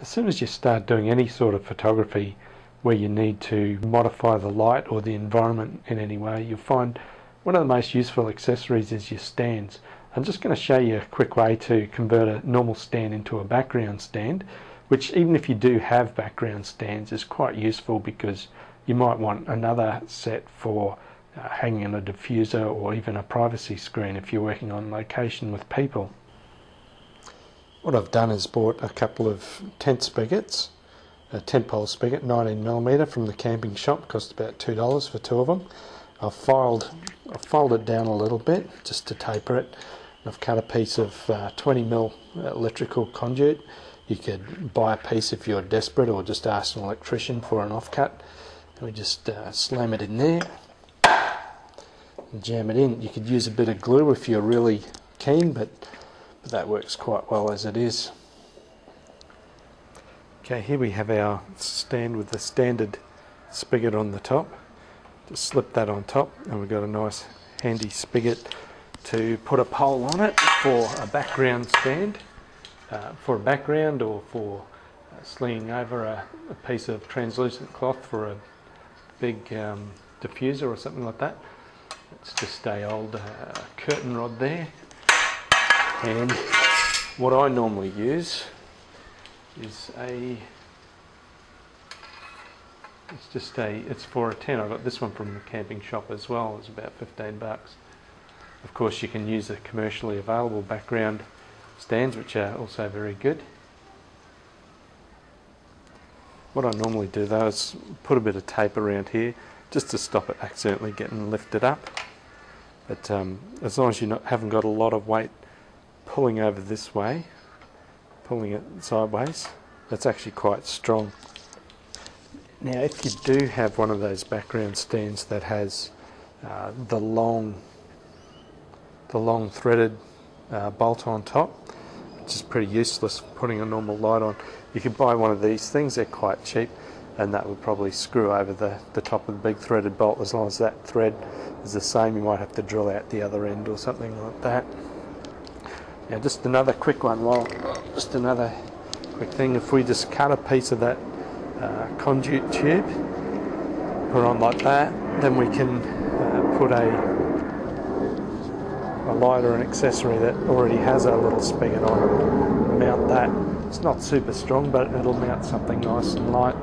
As soon as you start doing any sort of photography where you need to modify the light or the environment in any way, you'll find one of the most useful accessories is your stands. I'm just going to show you a quick way to convert a normal stand into a background stand, which even if you do have background stands is quite useful because you might want another set for hanging on a diffuser or even a privacy screen if you're working on location with people. What I've done is bought a couple of tent spigots, a tent pole spigot 19mm from the camping shop, cost about $2 for 2 of them. I've filed it down a little bit just to taper it. I've cut a piece of 20mm electrical conduit. You could buy a piece if you're desperate or just ask an electrician for an offcut. And we just slam it in there and jam it in. You could use a bit of glue if you're really keen, but that works quite well as it is. Okay, here we have our stand with the standard spigot on the top. Just slip that on top and we've got a nice handy spigot to put a pole on it for a background stand, for a background or for slinging over a piece of translucent cloth for a big diffuser or something like that. It's just a old curtain rod there. And what I normally use is it's for a tent. I got this one from the camping shop as well. It's about 15 bucks. Of course, you can use the commercially available background stands, which are also very good. What I normally do though is put a bit of tape around here just to stop it accidentally getting lifted up. But as long as you haven't got a lot of weight pulling over this way, pulling it sideways, that's actually quite strong. Now if you do have one of those background stands that has the long threaded bolt on top, which is pretty useless for putting a normal light on, you can buy one of these things. They're quite cheap and that would probably screw over the top of the big threaded bolt. As long as that thread is the same, you might have to drill out the other end or something like that. Now just another quick one, just another quick thing, if we just cut a piece of that conduit tube, put it on like that, then we can put a light or an accessory that already has a little spigot on it, mount that. It's not super strong, but it'll mount something nice and light.